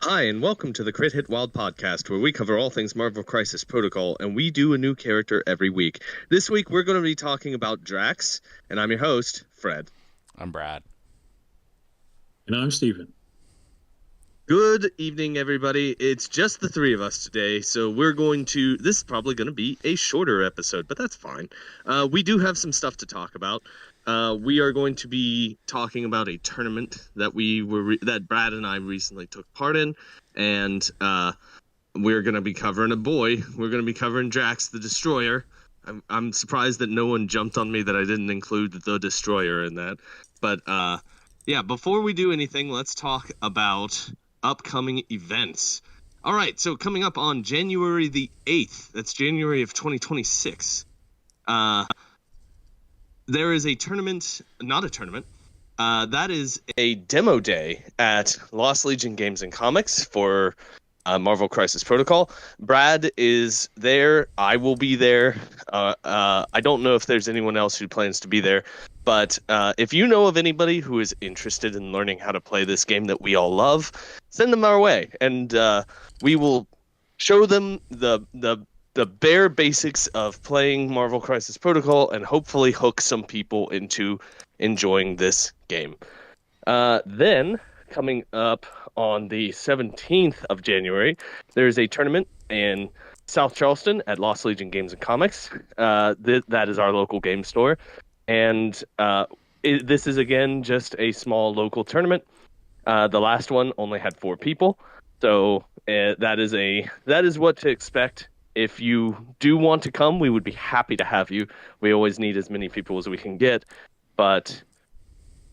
Hi, and welcome to the Crit Hit Wild podcast, where we cover all things Marvel Crisis Protocol, and we do a new character every week. This week, we're going to be talking about Drax, and I'm your host, Fred. I'm Brad. And I'm Steven. Good evening, everybody. It's just the three of us today, so this is probably going to be a shorter episode, but that's fine. We do have some stuff to talk about. We are going to be talking about a tournament that that Brad and I recently took part in, and we're going to be covering a boy. We're going to be covering Drax the Destroyer. I'm surprised that no one jumped on me that I didn't include the Destroyer in that. But yeah, before we do anything, let's talk about upcoming events. All right, so coming up on January the 8th, that's January of 2026, there is a tournament, not a tournament, that is a demo day at Lost Legion Games and Comics for Marvel Crisis Protocol. Brad is there. I will be there. I don't know if there's anyone else who plans to be there, but if you know of anybody who is interested in learning how to play this game that we all love, send them our way, and we will show them the bare basics of playing Marvel Crisis Protocol and hopefully hook some people into enjoying this game. Then, coming up on the 17th of January, there is a tournament in South Charleston at Lost Legion Games and Comics. That is our local game store. And this is, again, just a small local tournament. The last one only had 4 people. So that is what to expect. If you do want to come, we would be happy to have you. We always need as many people as we can get. But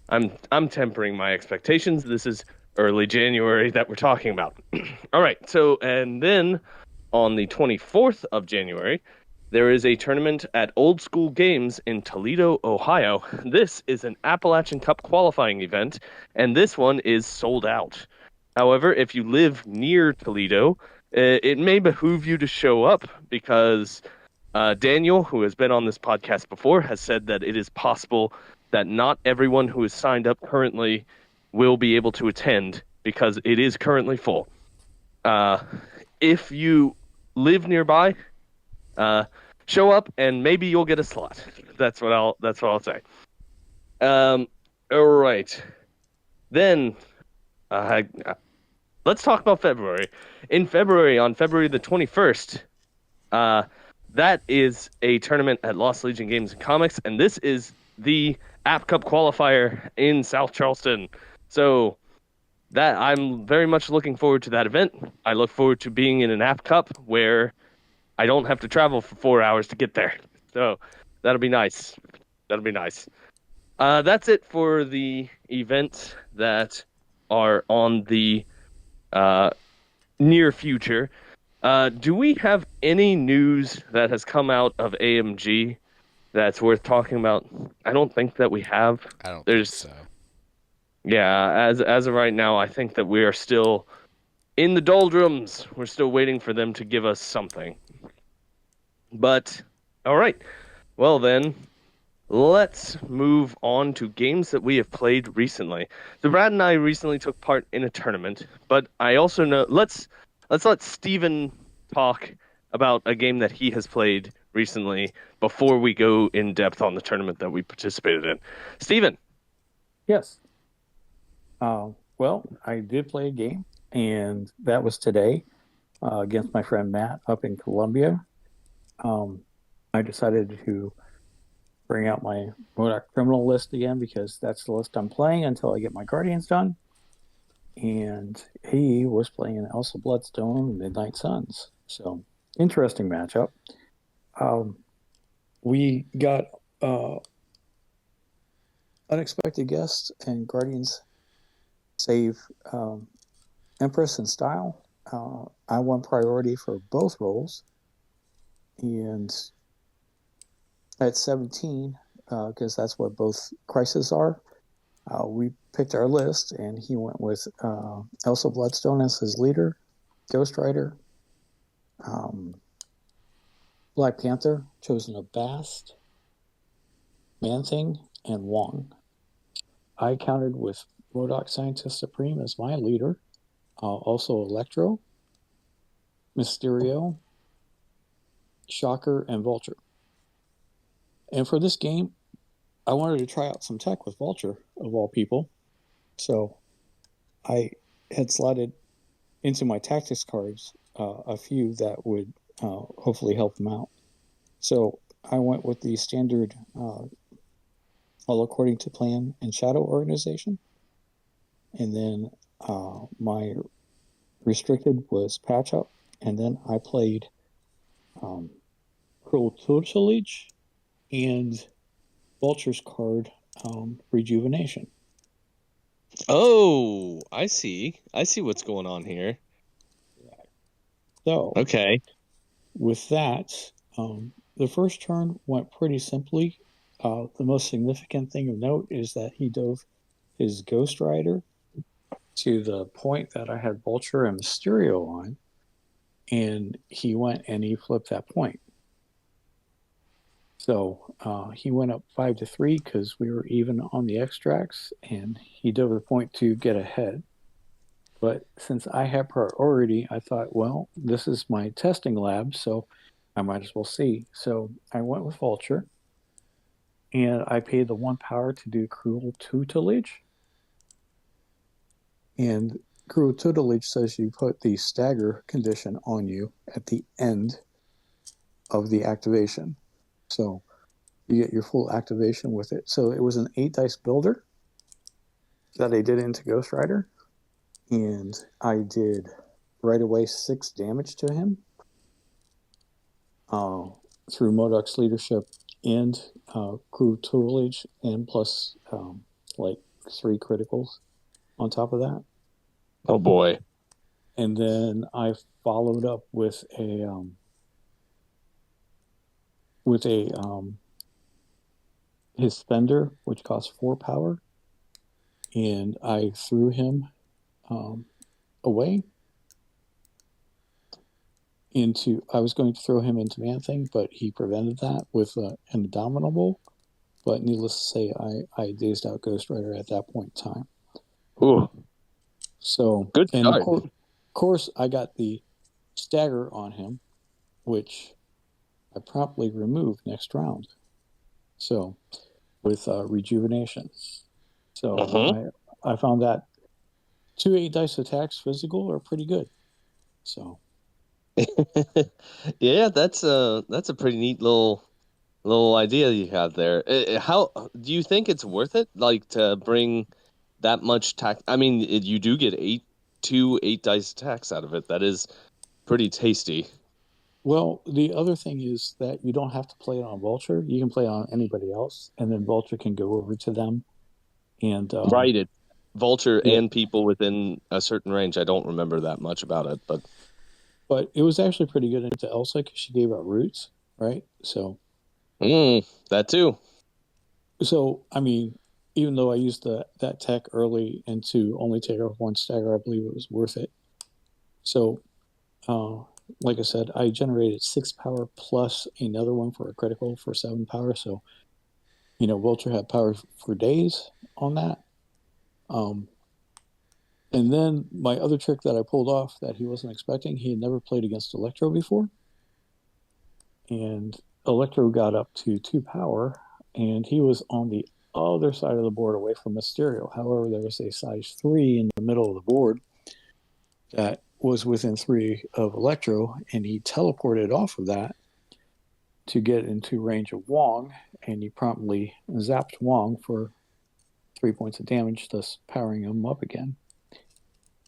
I'm tempering my expectations. This is early January that we're talking about. All right. So, and then on the 24th of January, there is a tournament at Old School Games in Toledo, Ohio. This is an Appalachian Cup qualifying event, and this one is sold out. However, if you live near Toledo, it may behoove you to show up because Daniel, who has been on this podcast before, has said that it is possible that not everyone who is signed up currently will be able to attend because it is currently full. If you live nearby, show up and maybe you'll get a slot. That's what I'll say. All right. Then let's talk about February. In February, on February the 21st, that is a tournament at Lost Legion Games and Comics, and this is the App Cup qualifier in South Charleston. So that I'm very much looking forward to that event. I look forward to being in an App Cup where I don't have to travel for 4 hours to get there. So that'll be nice. That's it for the events that are on the near future. Do we have any news that has come out of AMG that's worth talking about? I don't think that we have. I don't think so. Yeah, as of right now, I think that we are still in the doldrums. We're still waiting for them to give us something. But, all right. Well, then, let's move on to games that we have played recently. So Brad and I recently took part in a tournament, but I also know... Let's let Steven talk about a game that he has played recently before we go in depth on the tournament that we participated in. Steven. Yes. Well, I did play a game, and that was today against my friend Matt up in Columbia. I decided to bring out my Modoc criminal list again because that's the list I'm playing until I get my Guardians done. And he was playing an Elsa Bloodstone Midnight Suns. So, interesting matchup. We got unexpected guests and Guardians save Empress and Style. I won priority for both roles. And at 17, because that's what both crises are, we picked our list, and he went with Elsa Bloodstone as his leader, Ghost Rider, Black Panther, chosen of Bast, Man-Thing, and Wong. I countered with Modok Scientist Supreme as my leader, also Electro, Mysterio, Shocker, and Vulture. And for this game, I wanted to try out some tech with Vulture, of all people. So I had slotted into my tactics cards a few that would hopefully help them out. So I went with the standard all according to plan and shadow organization. And then my restricted was patch up. And then I played cruel tutelage and Vulture's card rejuvenation. Oh, I see. I see what's going on here. So Okay. with that, the first turn went pretty simply. The most significant thing of note is that he dove his Ghost Rider to the point that I had Vulture and Mysterio on, and he went and he flipped that point. So he went up 5-3 because we were even on the extracts, and he dove the point to get ahead. But since I had priority, I thought, well, this is my testing lab, so I might as well see. So I went with Vulture, and I paid the 1 power to do Cruel Tutelage. And Cruel Tutelage says you put the stagger condition on you at the end of the activation. So you get your full activation with it. So it was an 8 dice builder that I did into Ghost Rider, and I did right away 6 damage to him through Modoc's leadership and crew tutelage, and plus like 3 criticals on top of that. Oh boy. And then I followed up with a his Fender, which costs 4 power, and I threw him away into. I was going to throw him into Man Thing, but he prevented that with an Indomitable. But needless to say, I dazed out Ghost Rider at that point in time. Ooh, So, good and of start. course, I got the stagger on him, which I promptly removed next round. So, with rejuvenation. So Uh-huh. I found that 2 8 dice attacks physical are pretty good. So Yeah, that's a pretty neat little idea you have there. How do you think it's worth it? Like to bring that much tax? I mean, you do get 8 dice attacks out of it. That is pretty tasty. well, the other thing is that you don't have to play it on Vulture. You can play it on anybody else, and then Vulture can go over to them. And Right. It vulture yeah, and people within a certain range. I don't remember that much about it, but but it was actually pretty good into Elsa because she gave out roots, right? that too. So I mean, even though I used that tech early and to only take off 1 stagger, I believe it was worth it. So uh, like I said, I generated 6 power plus another one for a critical for 7 power. So Vulture had power for days on that. Um, and then my other trick that I pulled off that he wasn't expecting, he had never played against Electro before. And Electro got up to 2 power, and he was on the other side of the board away from Mysterio. However, there was a size 3 in the middle of the board that was within 3 of Electro, and he teleported off of that to get into range of Wong, and he promptly zapped Wong for 3 points of damage, thus powering him up again.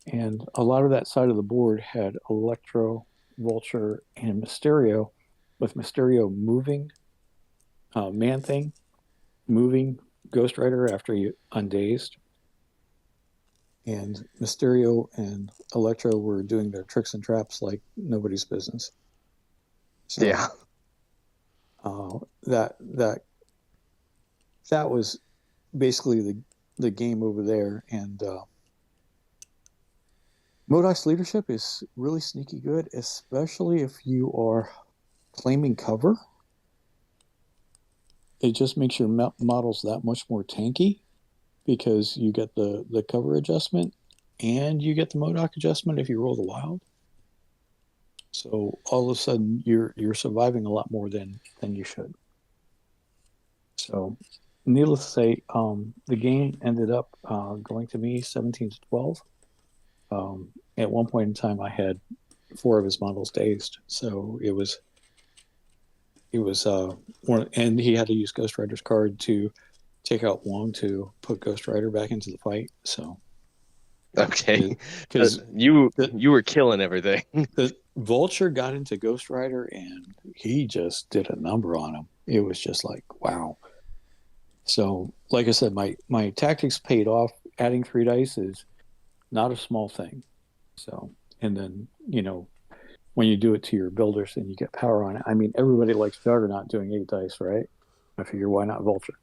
And a lot of that side of the board had Electro, Vulture, and Mysterio, with Mysterio moving Man Thing, moving Ghost Rider after he undazed. And Mysterio and Electro were doing their tricks and traps like nobody's business. So Yeah. that was basically the game over there. And Modoc's leadership is really sneaky good, especially if you are claiming cover. It just makes your models that much more tanky because you get the cover adjustment. and you get the MODOK adjustment if you roll the wild. So all of a sudden, you're surviving a lot more than you should. So, needless to say, the game ended up going to me 17-12. At one point in time, I had four of his models dazed, so it was one, and he had to use Ghost Rider's card to take out Wong to put Ghost Rider back into the fight. So Okay. because You were killing everything. the Vulture got into Ghost Rider and he just did a number on him. It was just like wow. So, like I said, my tactics paid off. Adding 3 dice is not a small thing. So, and then when you do it to your builders and you get power on it, I mean, everybody likes Juggernaut doing 8 dice, right? I figure why not Vulture?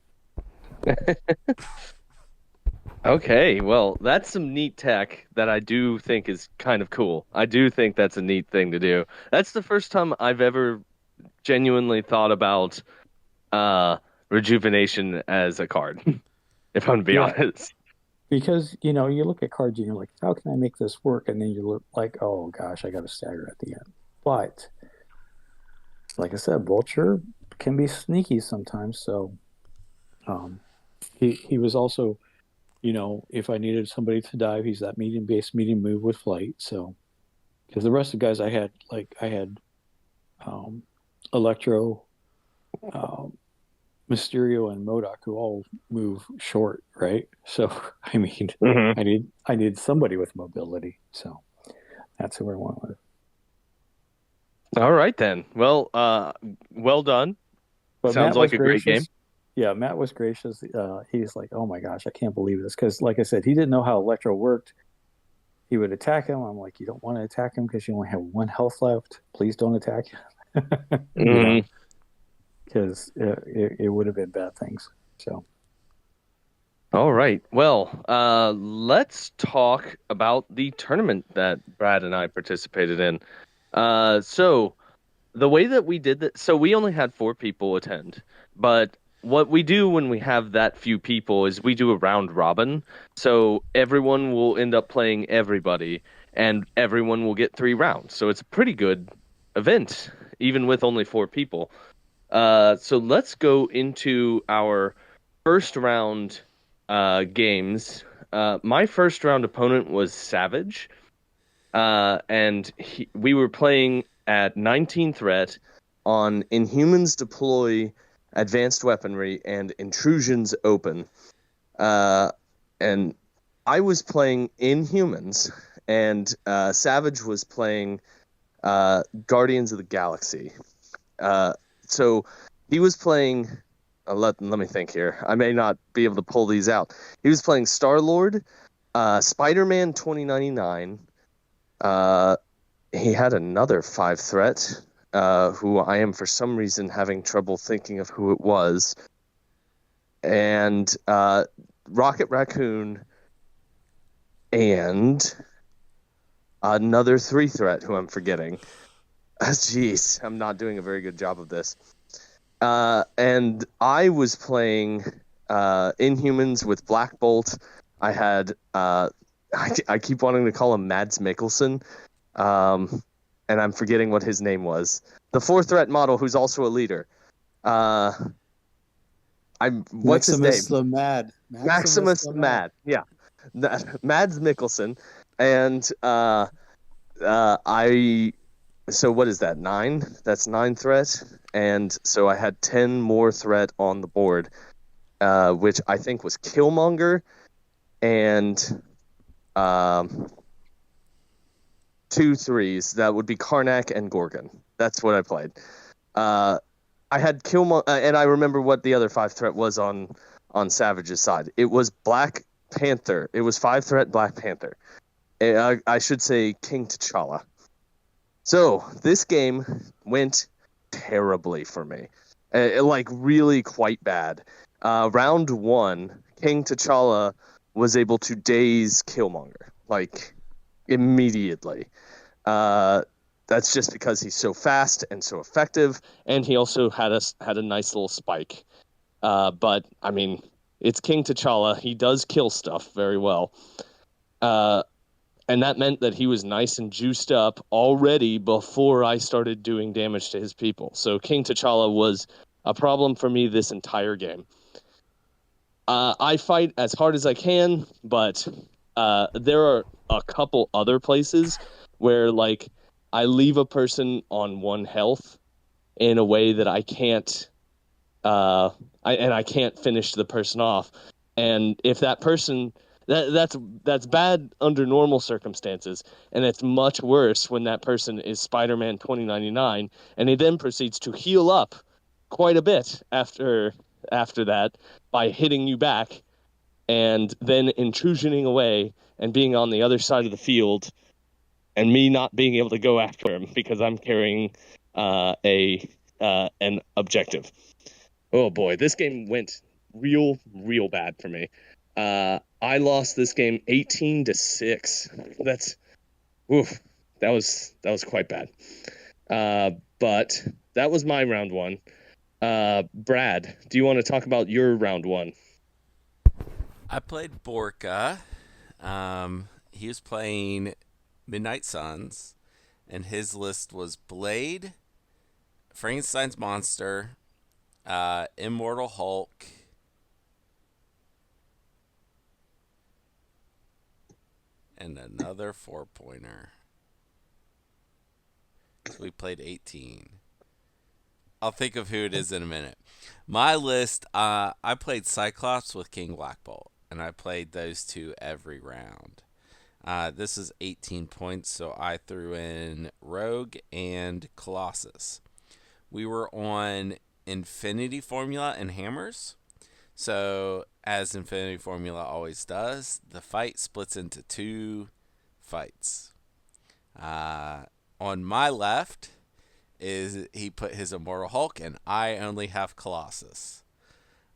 Okay, well, that's some neat tech that I do think is kind of cool. I do think that's a neat thing to do. That's the first time I've ever genuinely thought about uh rejuvenation as a card, if I'm to be Yeah, honest. because you look at cards and you're like, how can I make this work? And then you look like, oh gosh, I got a stagger at the end. But like I said, Vulture can be sneaky sometimes. So um, he was also, if I needed somebody to dive, he's that medium base, medium move with flight. So because the rest of the guys I had um, Electro, um, Mysterio, and MODOK who all move short, right? So I mean, Hmm. I need somebody with mobility. So that's who I went with. All right then. Well, well done. But Sounds Matt like was a great game. gracious. Yeah, Matt was gracious. He's like, "Oh my gosh, I can't believe this," because, like I said, he didn't know how Electro worked. He would attack him. I'm like, "You don't want to attack him because you only have one health left. Please don't attack him." Hmm. Because it would have been bad things. So All right. Well, let's talk about the tournament that Brad and I participated in. So the way that we did that, so we only had four people attend, but what we do when we have that few people is we do a round robin. So everyone will end up playing everybody, and everyone will get 3 rounds. So it's a pretty good event, even with only four people. So let's go into our first round games. My first round opponent was Savage, and we were playing at 19 threat on Inhumans deploy advanced weaponry and intrusions open. And I was playing Inhumans, and Savage was playing Guardians of the Galaxy. Uh, so he was playing. Let me think here. I may not be able to pull these out. He was playing Star Lord, Spider-Man 2099. Uh, he had another 5 threat, who I am for some reason having trouble thinking of who it was, and Rocket Raccoon, and another 3 threat who I'm forgetting. Jeez, I'm not doing a very good job of this. And I was playing Inhumans with Black Bolt. I had I keep wanting to call him Mads Mikkelsen, and I'm forgetting what his name was. The 4 threat model, who's also a leader. Uh, what's his name? Maximus the Mad, Maximus Maximus the Mad. Mad. Yeah, Mads Mikkelsen, and I. So what is that? 9? That's 9 threat, and so I had 10 more threat on the board, which I think was Killmonger and um, 2 3s. That would be Karnak and Gorgon. That's what I played. Uh, I had Killmonger, and I remember what the other 5 threat was on Savage's side. It was Black Panther. It was 5 threat Black Panther. I should say King T'Challa. So this game went terribly for me, like really quite bad. Round 1, King T'Challa was able to daze Killmonger like immediately. Uh, that's just because he's so fast and so effective, and he also had a nice little spike. But I mean, it's King T'Challa. He does kill stuff very well. Uh, And that meant that he was nice and juiced up already before I started doing damage to his people. So King T'Challa was a problem for me this entire game. I fight as hard as I can, but there are a couple other places where, like, I leave a person on 1 health in a way that I can't, I can't finish the person off. And if that person, that's bad under normal circumstances, and it's much worse when that person is Spider-Man 2099, and he then proceeds to heal up quite a bit after that by hitting you back and then intrusioning away and being on the other side of the field, and me not being able to go after him because I'm carrying a an objective. Oh boy, this game went real bad for me. I lost this game 18-6. That's oof, that was quite bad. But that was my round one. Brad, do you want to talk about your round one? I played Borka. He was playing Midnight Suns, and his list was Blade, Frankenstein's Monster, Immortal Hulk, and another 4-pointer. So we played 18. I'll think of who it is in a minute. My list, I played Cyclops with King Black Bolt, and I played those two every round. This is 18 points, so I threw in Rogue and Colossus. We were on Infinity Formula and Hammers. So, as Infinity Formula always does, the fight splits into 2 fights. On my left is he put his Immortal Hulk, and I only have Colossus.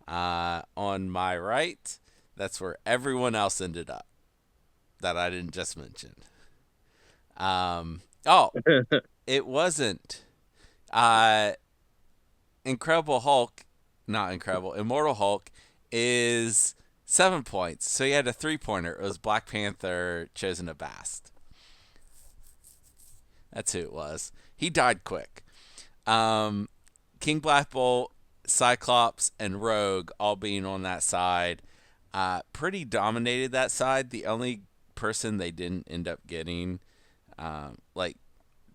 On my right, that's where everyone else ended up that I didn't just mention. It wasn't. Incredible Hulk, not Incredible, Immortal Hulk is 7 points. So he had a 3-pointer. It was Black Panther Chosen of Bast. That's who it was. He died quick. King Black Bolt, Cyclops, and Rogue all being on that side pretty dominated that side. The only person they didn't end up getting, like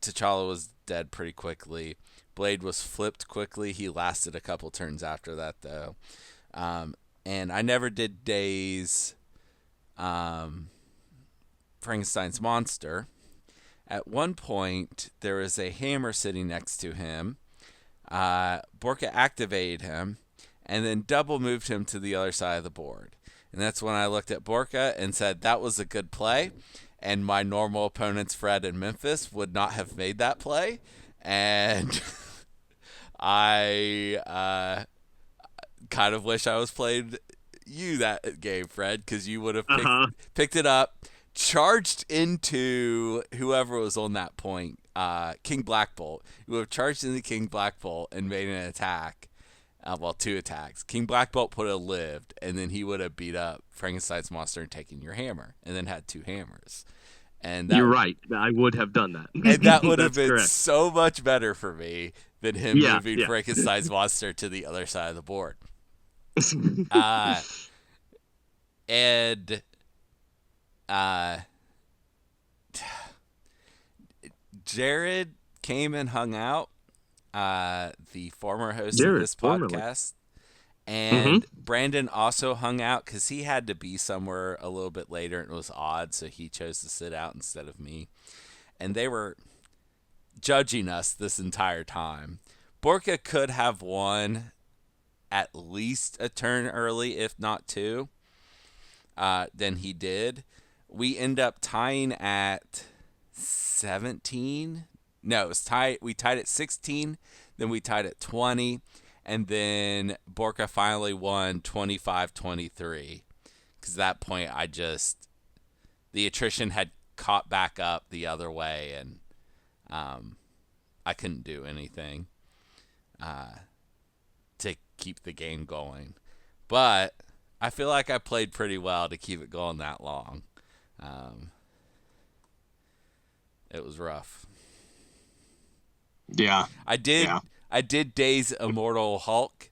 T'Challa was dead pretty quickly. Blade was flipped quickly. He lasted a couple turns after that, though. And I never did Days Frankenstein's Monster. At one point, there was a hammer sitting next to him. Borka activated him and then double moved him to the other side of the board. And that's when I looked at Borka and said, that was a good play. And my normal opponents, Fred and Memphis, would not have made that play. And I kind of wish I was playing you that game, Fred, because you would have picked it up, charged into whoever was on that point, King Black Bolt. You would have charged into King Black Bolt and made an attack. 2 attacks. King Black Bolt would have lived, and then he would have beat up Frankenstein's Monster and taken your hammer, and then had 2 hammers. And that, you're right. I would have done that. And that would have been correct. so much better for me than him moving Frankenstein's Monster to the other side of the board. And Jared came and hung out, the former host of this podcast. And Brandon also hung out because he had to be somewhere a little bit later and it was odd, so he chose to sit out instead of me. And they were judging us this entire time. Borka could have won at least a turn early, if not 2, than he did. We end up tying at 17. No, it was tied. We tied at 16, then we tied at 20. And then Borka finally won 25-23. Because at that point, the attrition had caught back up the other way, and I couldn't do anything to keep the game going. But I feel like I played pretty well to keep it going that long. It was rough. Yeah. I did Days Immortal Hulk.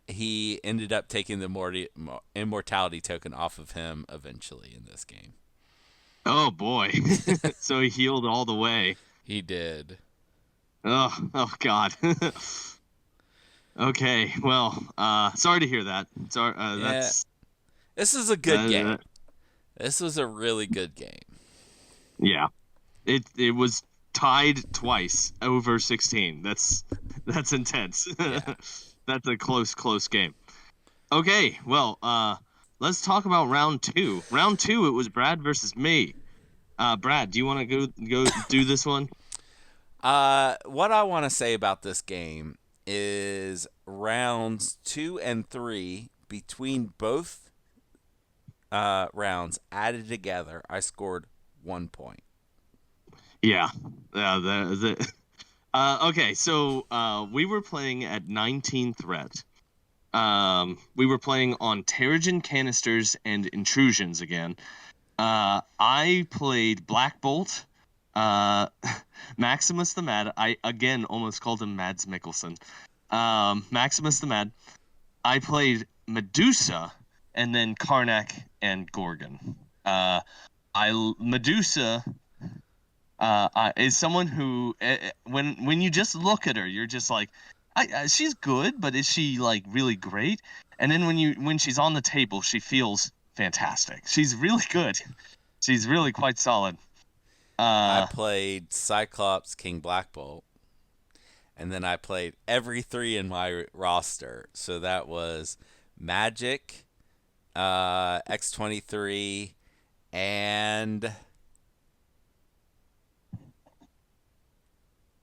He ended up taking the immortality token off of him eventually in this game. Oh boy. So he healed all the way. He did. Oh God. Okay. Well, sorry to hear that. Sorry. Yeah. This is a good game. This was a really good game. Yeah. It was tied twice over 16. That's intense. Yeah. That's a close game. Okay, well, let's talk about round 2. Round 2, it was Brad versus me. Brad, do you want to go do this one? What I want to say about this game is rounds 2 and 3 between both rounds added together, I scored 1 point. Yeah. Okay, so we were playing at 19 threat. We were playing on Terrigen canisters and intrusions again. I played Black Bolt, Maximus the Mad. I again almost called him Mads Mikkelsen. Maximus the Mad. I played Medusa, and then Karnak and Gorgon. Medusa is someone who, when you just look at her, you're just like, she's good, but is she like really great? And then when she's on the table, she feels fantastic. She's really good. She's really quite solid. I played Cyclops, King Black Bolt, and then I played every 3 in my roster. So that was Magic, X-23, and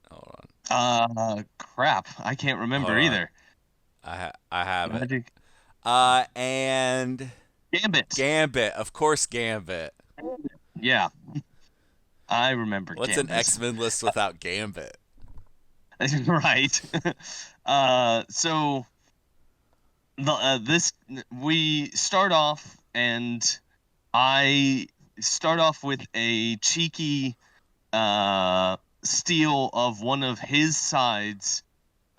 hold on. Crap, I can't remember either. I have Magic. it. And Gambit. Of course, Gambit. Yeah, I remember. What's Gambit. an X-Men list without Gambit? Right. So we start off, and I start off with a cheeky steal of one of his side's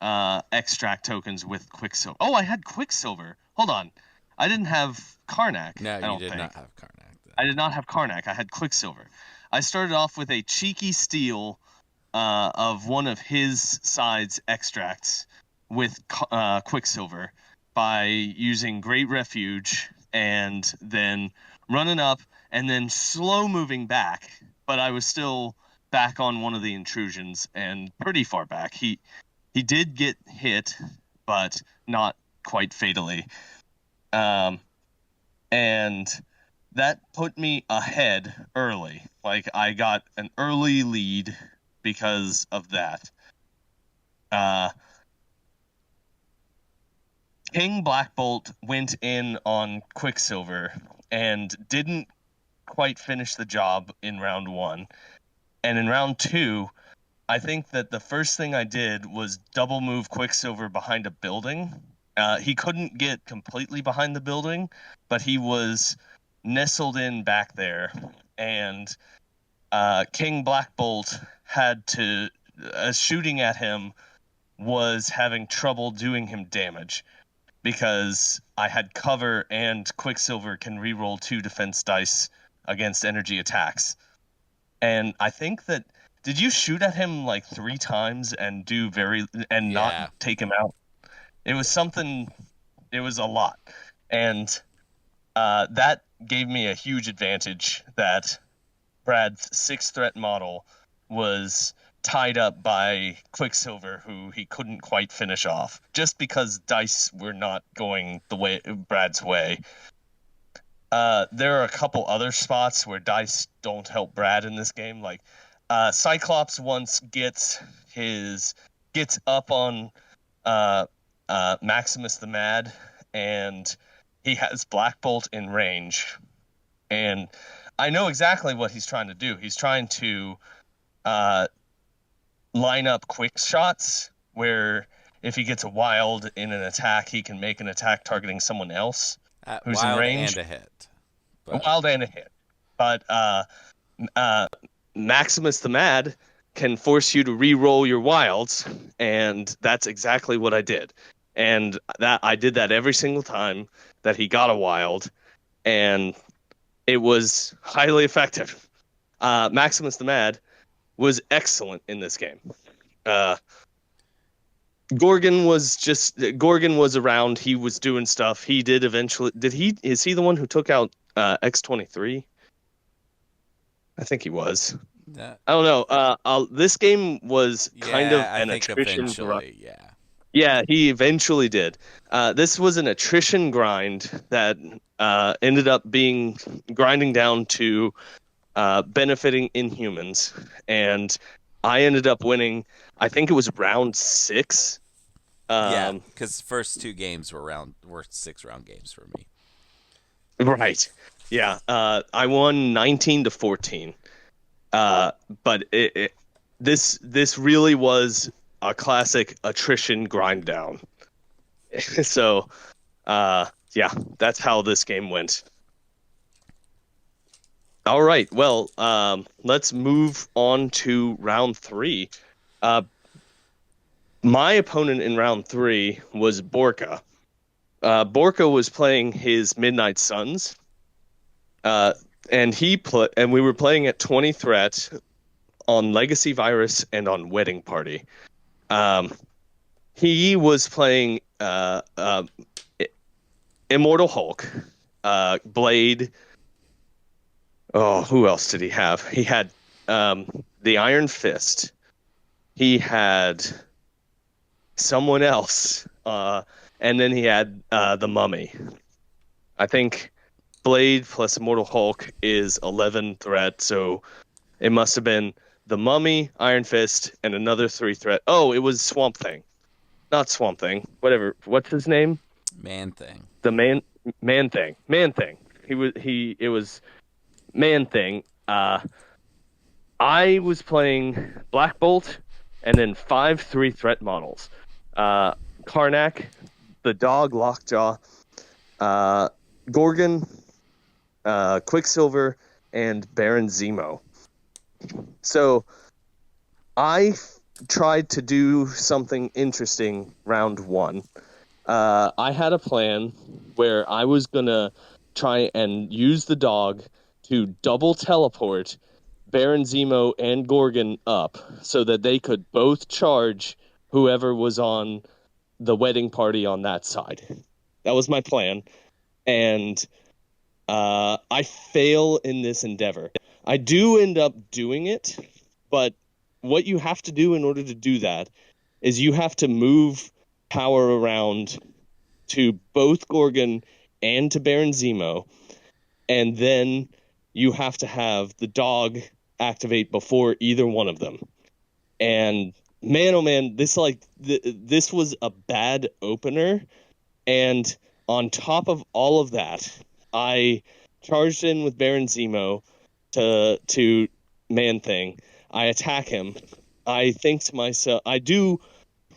extract tokens with Quicksilver. Oh, I had Quicksilver. Hold on. I didn't have Karnak. No, you did not have Karnak. I did not have Karnak. I had Quicksilver. I started off with a cheeky steal of one of his side's extracts with Quicksilver by using Great Refuge and then running up and then slow moving back. But I was still back on one of the intrusions and pretty far back. He did get hit, but not quite fatally. And that put me ahead early. Like, I got an early lead because of that. King Black Bolt went in on Quicksilver and didn't quite finish the job in round 1. And in round 2, I think that the first thing I did was double move Quicksilver behind a building. He couldn't get completely behind the building, but he was nestled in back there. And King Black Bolt had to, shooting at him was having trouble doing him damage because I had cover and Quicksilver can reroll 2 defense dice against energy attacks. And I think that, did you shoot at him like 3 times and not take him out? It was something, it was a lot. And that gave me a huge advantage that Brad's 6 threat model was tied up by Quicksilver, who he couldn't quite finish off, just because dice were not going the way Brad's way. There are a couple other spots where dice don't help Brad in this game. Like Cyclops once gets up on Maximus the Mad, and he has Black Bolt in range, and I know exactly what he's trying to do. He's trying to line up quick shots where if he gets a wild in an attack, he can make an attack targeting someone else who's in range. And a hit. A wild and a hit. But Maximus the Mad can force you to re-roll your wilds, and that's exactly what I did. And that I did that every single time that he got a wild, and it was highly effective. Maximus the Mad was excellent in this game. Gorgon was around. He was doing stuff. He did eventually. Is he the one who took out X-23? I think he was. I don't know. This game was kind of an attrition grind. Yeah. Yeah, he eventually did. This was an attrition grind that ended up being grinding down to benefiting Inhumans, and I ended up winning. I think it was round 6. Yeah, because first 2 games were 6-round games for me. Right. Yeah. I won 19-14. But this really was a classic attrition grind down. So, yeah, that's how this game went. All right. Well, let's move on to round 3. My opponent in round 3 was Borka. Borka was playing his Midnight Suns. And we were playing at 20 threat on Legacy Virus and on Wedding Party. He was playing Immortal Hulk, Blade. Oh, who else did he have? He had the Iron Fist. He had someone else, and then he had the Mummy. I think Blade plus Immortal Hulk is 11 threat, so it must have been the Mummy, Iron Fist, and another 3 threat. Oh, it was Swamp Thing. Not Swamp Thing. Whatever. What's his name? Man Thing. The Man Thing. Man Thing. It was Man Thing. I was playing Black Bolt and then 5 3-threat models. Karnak, the dog Lockjaw, Gorgon, Quicksilver, and Baron Zemo. So I tried to do something interesting round 1. I had a plan where I was going to try and use the dog to double teleport Baron Zemo and Gorgon up so that they could both charge whoever was on the Wedding Party on that side. That was my plan. And I fail in this endeavor. I do end up doing it, but what you have to do in order to do that is you have to move power around to both Gorgon and to Baron Zemo, and then you have to have the dog activate before either one of them. And man, oh man, this was a bad opener, and on top of all of that, I charged in with Baron Zemo to Man Thing. I attack him. I think to myself, I do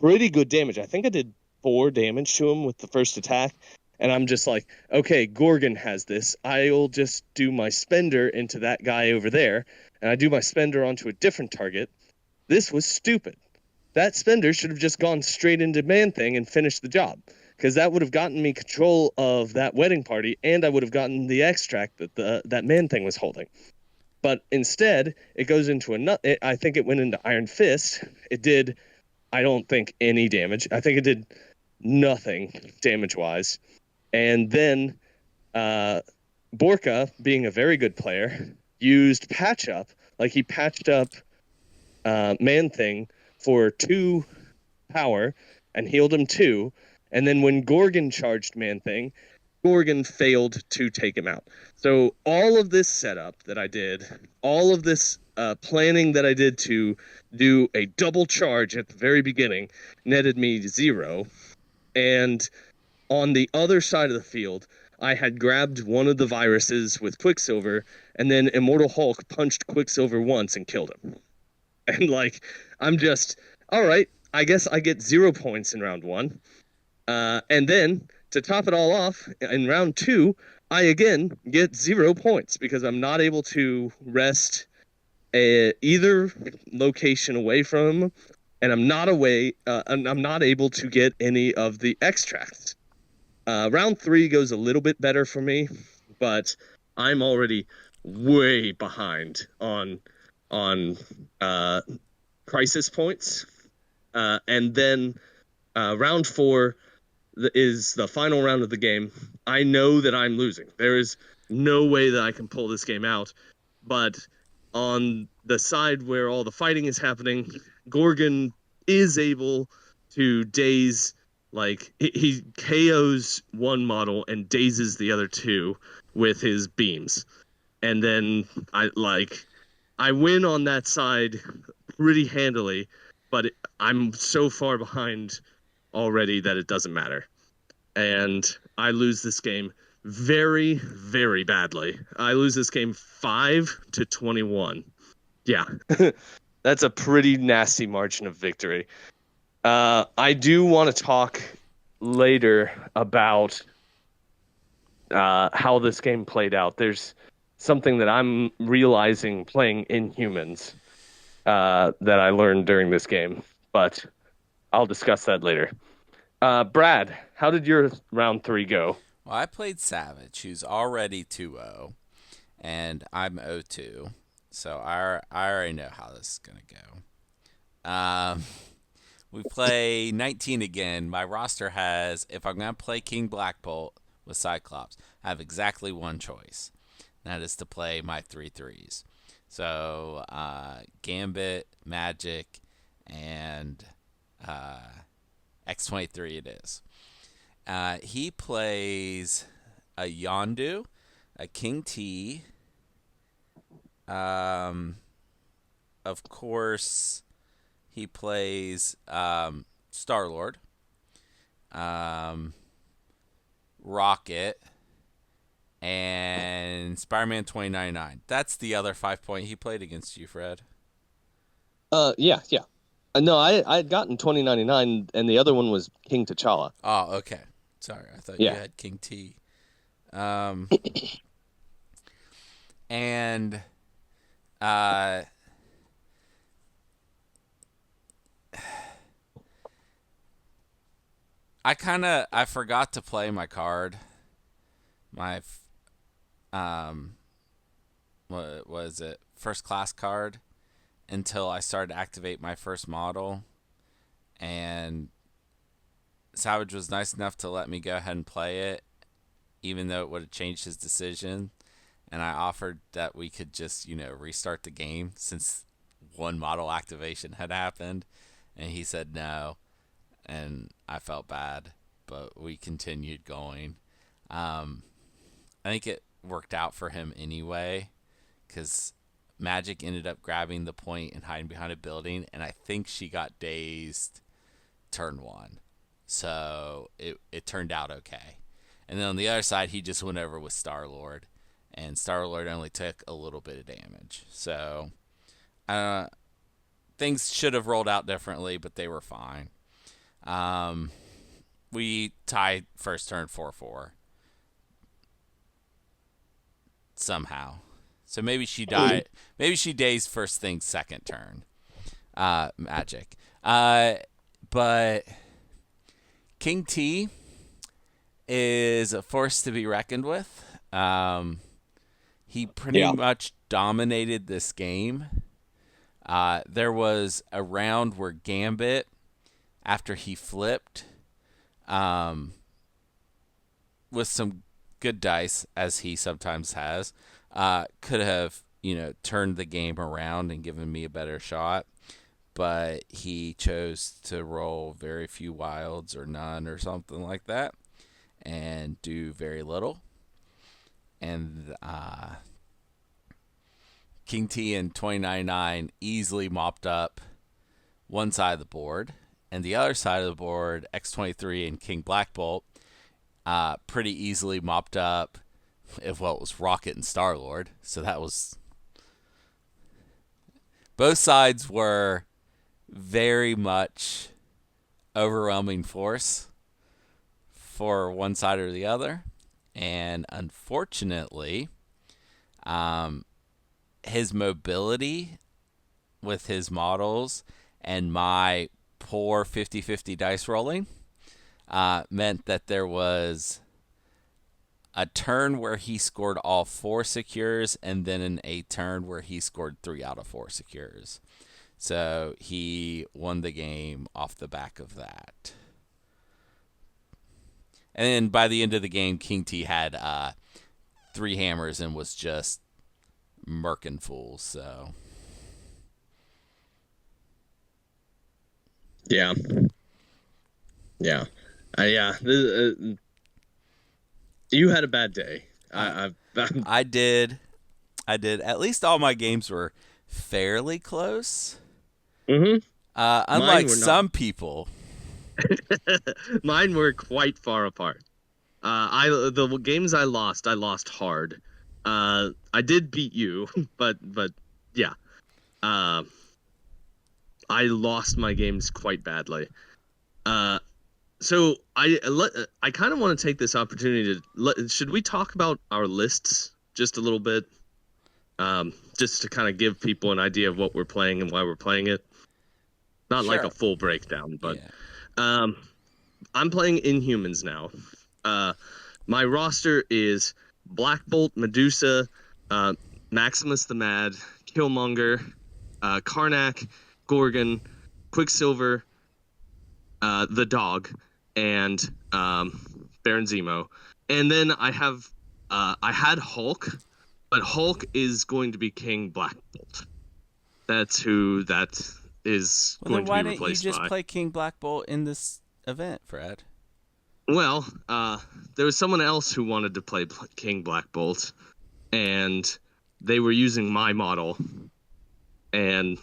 pretty good damage. I think I did 4 damage to him with the first attack. And I'm just like, okay, Gorgon has this. I'll just do my spender into that guy over there. And I do my spender onto a different target. This was stupid. That spender should have just gone straight into Man Thing and finished the job. Because that would have gotten me control of that Wedding Party, and I would have gotten the extract that that Man Thing was holding. But instead, it goes into I think it went into Iron Fist. It did, I don't think, any damage. I think it did nothing damage-wise. And then Borka, being a very good player, used Patch Up. Like, he patched up Man Thing for 2 power and healed him 2. And then when Gorgon charged Man Thing, Gorgon failed to take him out. So all of this setup that I did, all of this planning that I did to do a double charge at the very beginning netted me 0. And on the other side of the field, I had grabbed one of the viruses with Quicksilver, and then Immortal Hulk punched Quicksilver once and killed him. And I'm just, all right, I guess I get 0 points in round 1. And then, to top it all off, in round 2, I again get 0 points because I'm not able to rest either location away from him, and I'm not able to get any of the extracts. Round 3 goes a little bit better for me, but I'm already way behind on crisis points. And then round 4 is the final round of the game. I know that I'm losing. There is no way that I can pull this game out. But on the side where all the fighting is happening, Gorgon is able to daze, like he KOs one model and dazes the other two with his beams. And then I win on that side pretty handily, but I'm so far behind already that it doesn't matter. And I lose this game very, very badly. I lose this game 5-21. Yeah, that's a pretty nasty margin of victory. I do want to talk later about how this game played out. There's something that I'm realizing playing Inhumans that I learned during this game, but I'll discuss that later. Brad, how did your round 3 go? Well, I played Savage, who's already 2-0, and I'm 0-2, so I already know how this is going to go. We play 19 again. My roster has, if I'm going to play King Black Bolt with Cyclops, I have exactly one choice. And that is to play my 3/3s. So, Gambit, Magic, and X-23 it is. He plays a Yondu, a King T, of course, he plays Star-Lord, Rocket, and Spider-Man 2099. That's the other 5-point he played against you, Fred. Yeah. No, I had gotten 2099, and the other one was King T'Challa. Oh, okay. Sorry, I thought you had King T. And I forgot to play my card. My what was it? First class card until I started to activate my first model, and Savage was nice enough to let me go ahead and play it, even though it would have changed his decision. And I offered that we could just, restart the game since one model activation had happened. And he said no. And I felt bad, but we continued going. I think it worked out for him anyway, because Magic ended up grabbing the point and hiding behind a building, and I think she got dazed turn 1. So it turned out okay. And then on the other side, he just went over with Star-Lord, and Star-Lord only took a little bit of damage. So things should have rolled out differently, but they were fine. We tied first turn 4-4 somehow. So maybe she died. Maybe she dazed first thing second turn. Magic. But King T is a force to be reckoned with. He pretty much dominated this game. There was a round where Gambit, after he flipped, with some good dice, as he sometimes has, could have, turned the game around and given me a better shot. But he chose to roll very few wilds or none or something like that and do very little. And King T and 2099 easily mopped up one side of the board. And the other side of the board, X-23 and King Black Bolt, pretty easily mopped up what was Rocket and Star-Lord. So that was... Both sides were very much overwhelming force for one side or the other. And unfortunately, his mobility with his models, and my poor 50-50 dice rolling meant that there was a turn where he scored all 4 secures, and then a turn where he scored 3 out of 4 secures. So he won the game off the back of that. And then by the end of the game, King T had 3 hammers and was just murking fools. So yeah. You had a bad day. I did. At least all my games were fairly close. Mm-hmm. Unlike some people. Mine were quite far apart. The games I lost hard. I did beat you, but yeah. I lost my games quite badly. So I kind of want to take this opportunity to should we talk about our lists just a little bit, just to kind of give people an idea of what we're playing and why we're playing it. Not Sure. like a full breakdown, but I'm playing Inhumans now. My roster is Black Bolt, Medusa, Maximus the Mad, Killmonger, Karnak, Gorgon, Quicksilver, the Dog, and Baron Zemo. And then I had Hulk, but Hulk is going to be King Black Bolt. That's who that is going to be replaced by. Why didn't you just play King Black Bolt in this event, Fred? Well, there was someone else who wanted to play King Black Bolt, and they were using my model, and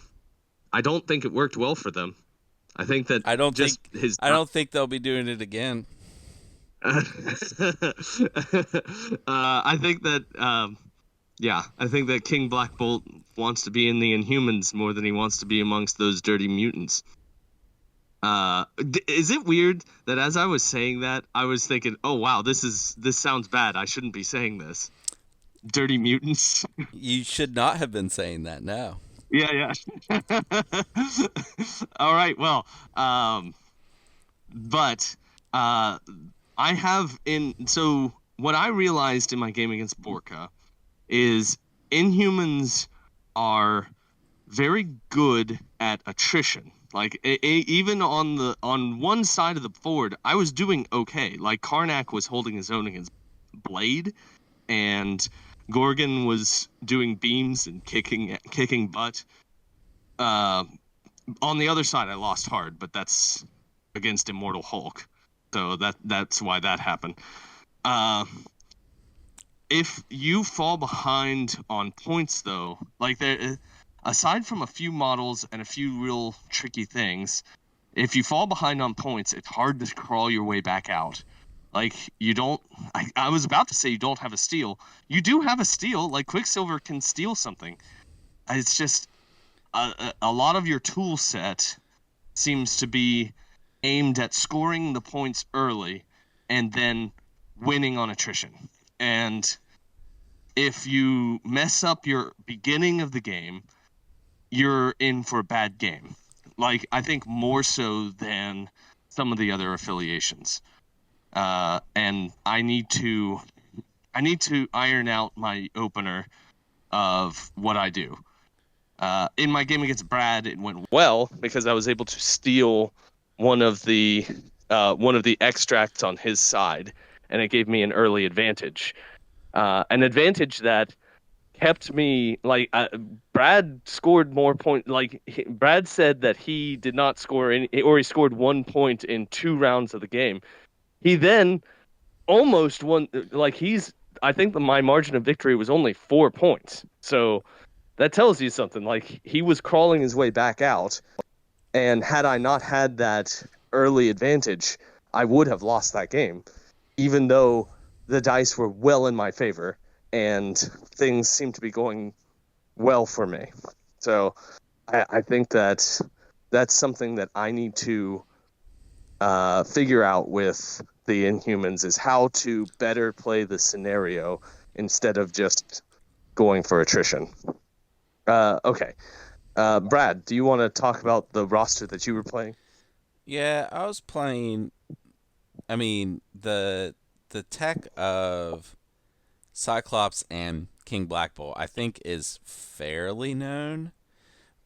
I don't think it worked well for them. I think that I don't think they'll be doing it again. I think that I think that King Black Bolt wants to be in the Inhumans more than he wants to be amongst those dirty mutants. Is it weird that as I was saying that, I was thinking, oh wow, this sounds bad. I shouldn't be saying this. Dirty mutants. You should not have been saying that. No. Yeah. All right. Well, but I have so what I realized in my game against Borka is Inhumans are very good at attrition. Like even on one side of the board, I was doing okay. Like Karnak was holding his own against Blade, and Gorgon was doing beams and kicking butt. On the other side, I lost hard, but that's against Immortal Hulk, so that's why that happened. If you fall behind on points, though, like aside from a few models and a few real tricky things, if you fall behind on points, it's hard to crawl your way back out. Like, you don't... I was about to say you don't have a steal. You do have a steal. Like, Quicksilver can steal something. It's just... a lot of your tool set seems to be aimed at scoring the points early and then winning on attrition. And if you mess up your beginning of the game, you're in for a bad game. Like, I think more so than some of the other affiliations. And I need to iron out my opener of what I do. In my game against Brad, it went well because I was able to steal one of the extracts on his side, and it gave me an early advantage. An advantage that kept me Brad scored more points. Brad said that he did not score any, or he scored 1 point in 2 rounds of the game. He then almost won. I think my margin of victory was only 4 points. So that tells you something. Like, he was crawling his way back out, and had I not had that early advantage, I would have lost that game, even though the dice were well in my favor and things seemed to be going well for me. So I think that's something that I need to figure out with the Inhumans, is how to better play the scenario instead of just going for attrition. Okay. Brad, do you want to talk about the roster that you were playing? Yeah, I was playing. I mean, the tech of Cyclops and King Black Bolt, I think, is fairly known,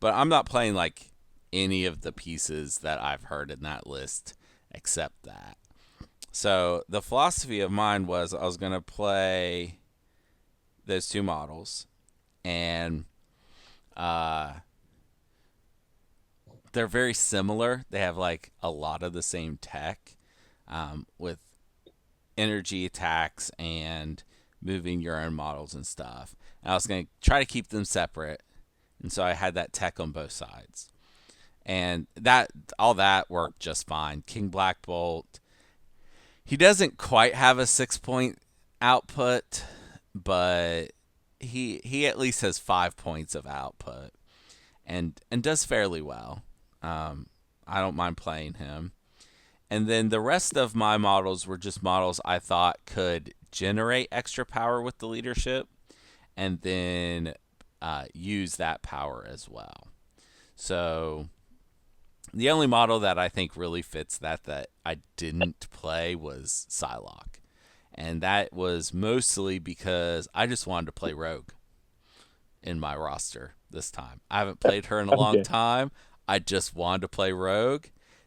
but I'm not playing like any of the pieces that I've heard in that list except that. So the philosophy of mine was I was gonna play those two models, and uh, they're very similar. They have like a lot of the same tech, with energy attacks and moving your own models and stuff. And I was going to try to keep them separate, and so I had that tech on both sides, and that all that worked just fine. King Black Bolt, he doesn't quite have a 6 point output, but he at least has 5 points of output, and does fairly well. I don't mind playing him. And then the rest of my models were just models I thought could generate extra power with the leadership, and then use that power as well. So the only model that I think really fits that I didn't play was Psylocke. And that was mostly because I just wanted to play Rogue in my roster this time. I haven't played her in a long time. I just wanted to play Rogue.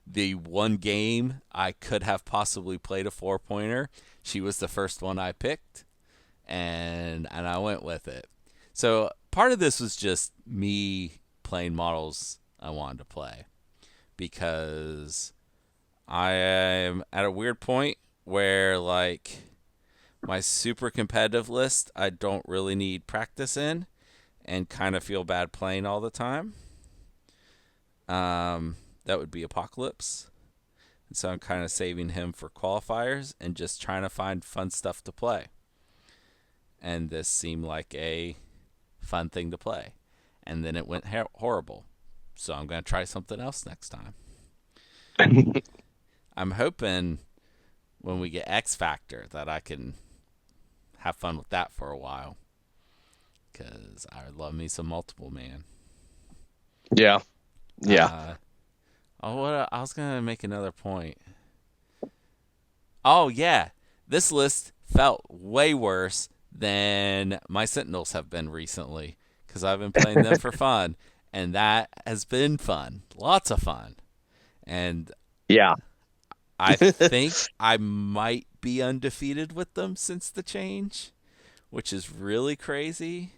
The one game I could have possibly played a 4-pointer, she was the first one I picked, and I went with it. So part of this was just me playing models I wanted to play, because I am at a weird point where, like, my super competitive list I don't really need practice in, and kind of feel bad playing all the time. That would be Apocalypse. And so I'm kind of saving him for qualifiers and just trying to find fun stuff to play. And this seemed like a fun thing to play. And then it went horrible. So I'm going to try something else next time. I'm hoping when we get X Factor that I can have fun with that for a while, because I love me some multiple man. Yeah. Yeah. I was gonna make another point. Oh yeah, this list felt way worse than my Sentinels have been recently, because I've been playing them for fun, and that has been fun, lots of fun, and yeah, I think I might be undefeated with them since the change, which is really crazy.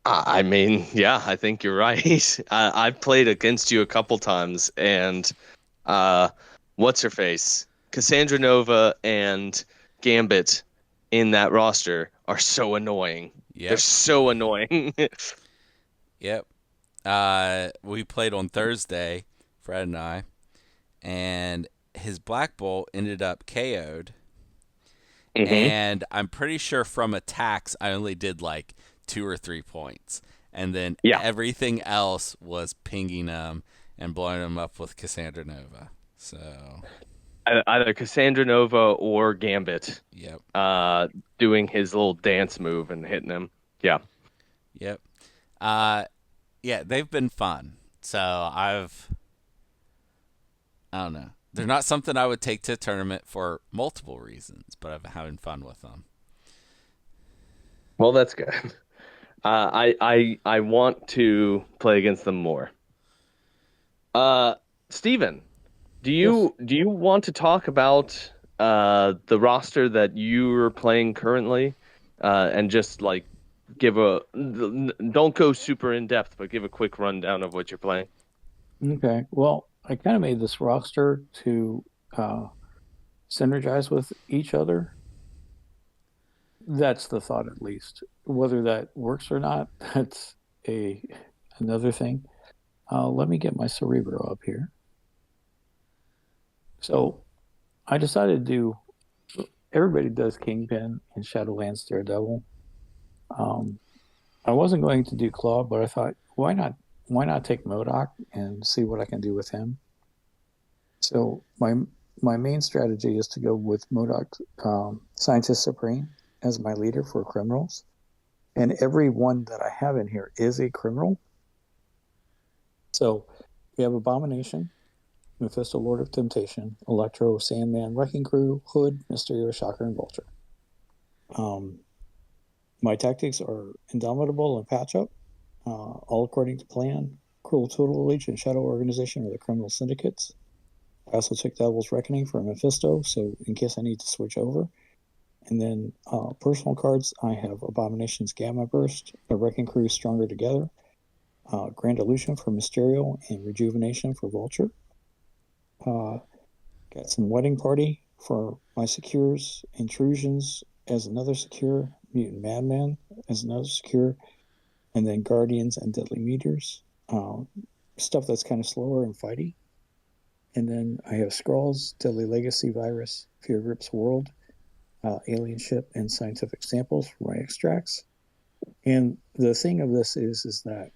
I mean, yeah, I think you're right. I've played against you a couple times, and what's her face? Cassandra Nova and Gambit in that roster are so annoying. Yep. They're so annoying. Yep. We played on Thursday, Fred and I, and his Black Bolt ended up KO'd. Mm-hmm. And I'm pretty sure from attacks, I only did like 2 or 3 points. And then everything else was pinging him and blowing him up with Cassandra Nova. So either Cassandra Nova or Gambit. Yep. Doing his little dance move and hitting him. Yeah. Yep. Yeah, they've been fun. So I don't know. They're not something I would take to a tournament for multiple reasons, but I've been having fun with them. Well, that's good. I want to play against them more. Steven, do you want to talk about the roster that you're playing currently, and just like give don't go super in depth, but give a quick rundown of what you're playing? Okay. Well, I kind of made this roster to synergize with each other. That's the thought, at least. Whether that works or not, that's another thing. Let me get my Cerebro up here. So I decided to do. Everybody does Kingpin and Shadowlands Daredevil. I wasn't going to do Claw, but I thought, why not? Why not take MODOK and see what I can do with him? So my main strategy is to go with MODOK, Scientist Supreme, as my leader for criminals. And every one that I have in here is a criminal. So we have Abomination, Mephisto, Lord of Temptation, Electro, Sandman, Wrecking Crew, Hood, Mysterio, Shocker, and Vulture. My tactics are Indomitable and Patch Up, all according to plan. Cruel Total Legion and Shadow Organization are the criminal syndicates. I also took Devil's Reckoning for Mephisto, so in case I need to switch over. And then personal cards, I have Abomination's Gamma Burst, the Wrecking Crew Stronger Together, Grand Illusion for Mysterio, and Rejuvenation for Vulture. Got some Wedding Party for my secures, Intrusions as another secure, Mutant Madman as another secure, and then Guardians and Deadly Meteors. Stuff that's kind of slower and fighty. And then I have Skrulls, Deadly Legacy Virus, Fear Grips World, Alien Ship, and Scientific Samples for my extracts. And the thing of this is that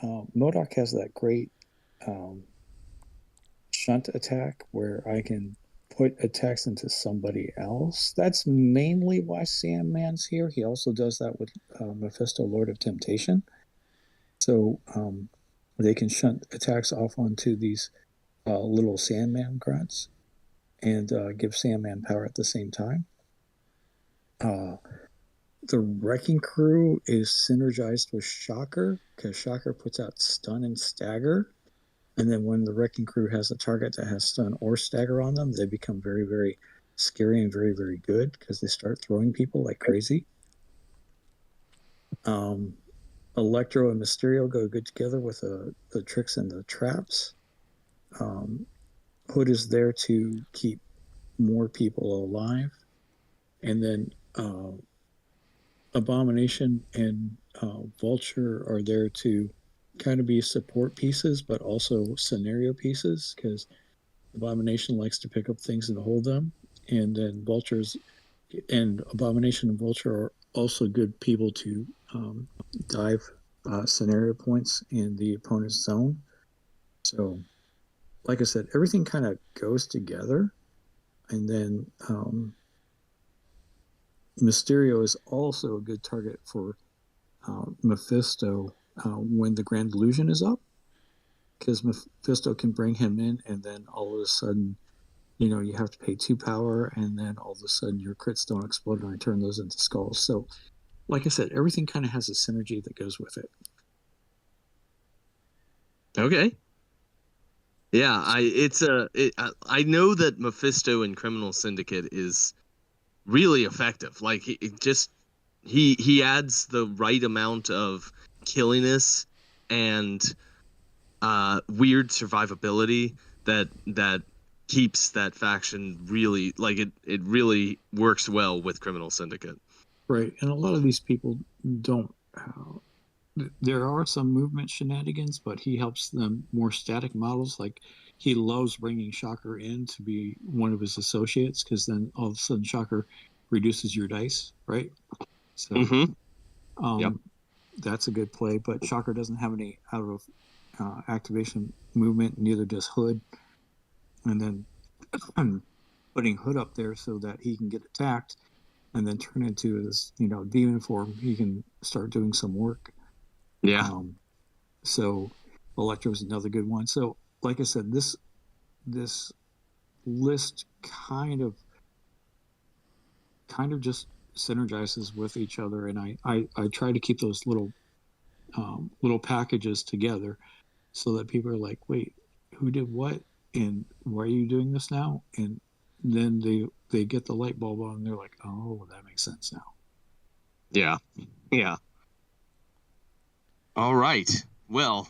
MODOK has that great shunt attack where I can put attacks into somebody else. That's mainly why Sandman's here. He also does that with Mephisto, Lord of Temptation. So they can shunt attacks off onto these little Sandman grunts and give Sandman power at the same time. The Wrecking Crew is synergized with Shocker because Shocker puts out Stun and Stagger. And then when the Wrecking Crew has a target that has Stun or Stagger on them, they become very, very scary and very, very good because they start throwing people like crazy. Electro and Mysterio go good together with the tricks and the traps. Hood is there to keep more people alive. And then Abomination and Vulture are there to kind of be support pieces, but also scenario pieces because Abomination likes to pick up things and hold them. And then Abomination and Vulture are also good people to dive scenario points in the opponent's zone. So, like I said, everything kind of goes together. And then Mysterio is also a good target for Mephisto when the Grand Illusion is up, because Mephisto can bring him in, and then all of a sudden, you have to pay 2 power, and then all of a sudden your crits don't explode, and I turn those into skulls. So, like I said, everything kind of has a synergy that goes with it. Okay. Yeah, I know that Mephisto in Criminal Syndicate is really effective. Like he adds the right amount of killiness and weird survivability that keeps that faction really, like, it really works well with Criminal Syndicate. Right, and a lot of these people don't. There are some movement shenanigans, but he helps them more static models. Like he loves bringing Shocker in to be one of his associates because then all of a sudden Shocker reduces your dice, right? So Yep. That's a good play. But Shocker doesn't have any out of activation movement, neither does Hood. And then putting Hood up there so that he can get attacked and then turn into this, demon form, he can start doing some work. Yeah. So Electro is another good one. So, like I said, this list kind of just synergizes with each other, and I try to keep those little packages together so that people are like, wait, who did what, and why are you doing this now? And then they get the light bulb on, and they're like, oh, that makes sense now. Yeah. All right. Well,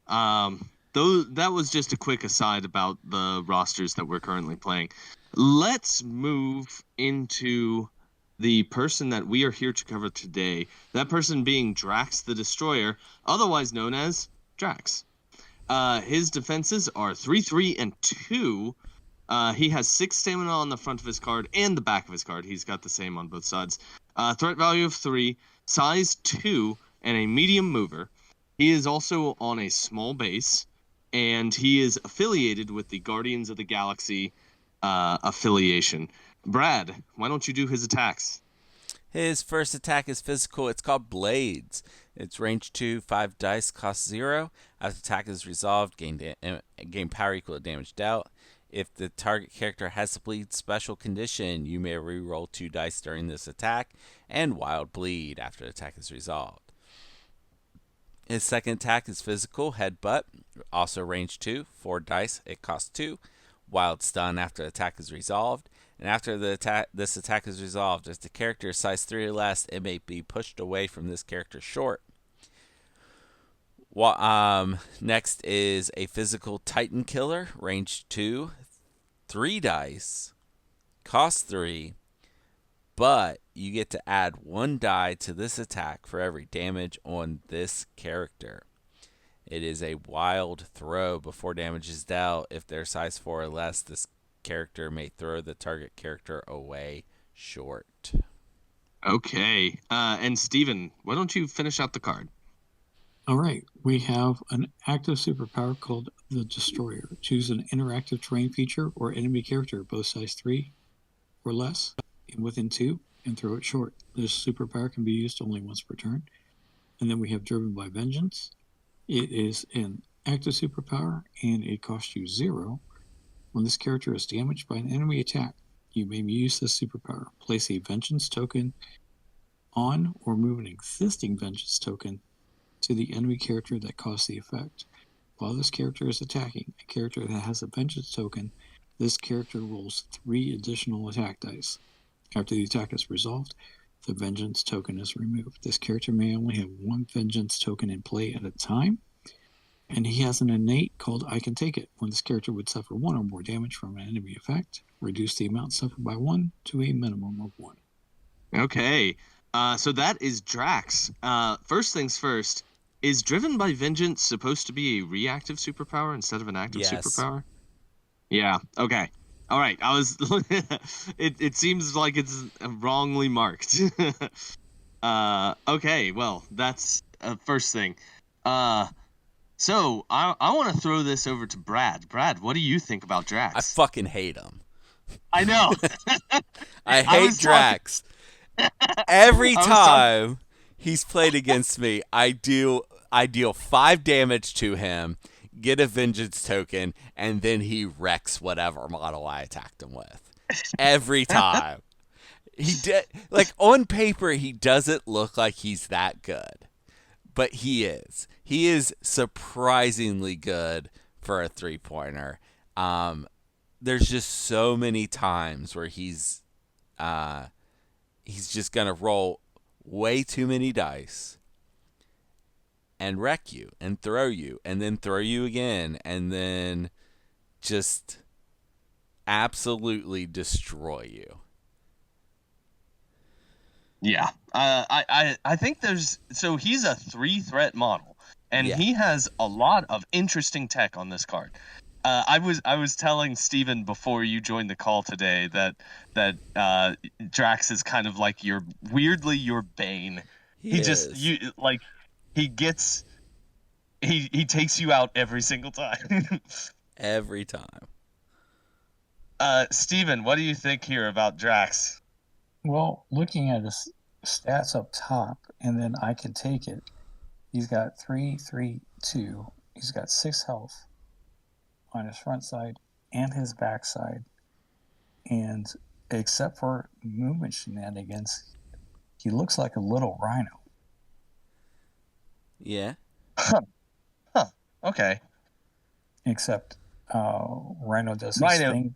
that was just a quick aside about the rosters that we're currently playing. Let's move into the person that we are here to cover today. That person being Drax the Destroyer, otherwise known as Drax. His defenses are 3, 3, and 2. He has 6 stamina on the front of his card and the back of his card. He's got the same on both sides. Threat value of 3, size 2, and a medium mover. He is also on a small base, and he is affiliated with the Guardians of the Galaxy affiliation. Brad, why don't you do his attacks? His first attack is physical. It's called Blades. It's range 2, 5 dice, cost 0. After attack is resolved, gain power equal to damage dealt. If the target character has a bleed special condition, you may reroll 2 dice during this attack, and wild bleed after the attack is resolved. His second attack is physical, headbutt, also range 2, 4 dice, it costs 2. Wild stun after the attack is resolved. And after this attack is resolved, if the character is size 3 or less, it may be pushed away from this character's short. Next is a physical Titan Killer, range 2, 3 dice, cost 3, but you get to add 1 die to this attack for every damage on this character. It is a wild throw before damage is dealt. If they're size 4 or less, this character may throw the target character away short. Okay. And Steven, why don't you finish out the card? All right. We have an active superpower called the Destroyer. Choose an interactive terrain feature or enemy character, both size 3 or less, and within 2, and throw it short. This superpower can be used only once per turn. And then we have Driven by Vengeance. It is an active superpower, and it costs you 0. When this character is damaged by an enemy attack, you may use this superpower. Place a Vengeance token on or move an existing Vengeance token to the enemy character that caused the effect. While this character is attacking a character that has a Vengeance token, this character rolls 3 additional attack dice. After the attack is resolved, the Vengeance token is removed. This character may only have 1 Vengeance token in play at a time, and he has an innate called I Can Take It. When this character would suffer 1 or more damage from an enemy effect, reduce the amount suffered by 1 to a minimum of 1. Okay. So that is Drax. First things first, is Driven by Vengeance supposed to be a reactive superpower instead of an active superpower? Yeah. Okay. All right. I was. It seems like it's wrongly marked. Okay. Well, that's first thing. So I want to throw this over to Brad. Brad, what do you think about Drax? I fucking hate him. I know. I hate Drax. Every time he's played against me, I deal 5 damage to him, get a Vengeance token, and then he wrecks whatever model I attacked him with. Every time. On paper, he doesn't look like he's that good. But he is. He is surprisingly good for a 3-pointer. There's just so many times where he's just going to roll way too many dice and wreck you and throw you and then throw you again and then just absolutely destroy you. Yeah. I think so he's a 3-threat model, and he has a lot of interesting tech on this card. I was telling Steven before you joined the call today that Drax is kind of like your bane. He takes you out every single time. Every time. Steven, what do you think here about Drax? Well, looking at his stats up top, and then I Can Take It, he's got 3, 3, 2. He's got 6 health on his front side and his back side. And except for movement shenanigans, he looks like a little rhino. Yeah. Huh. Okay. Except Rhino does his thing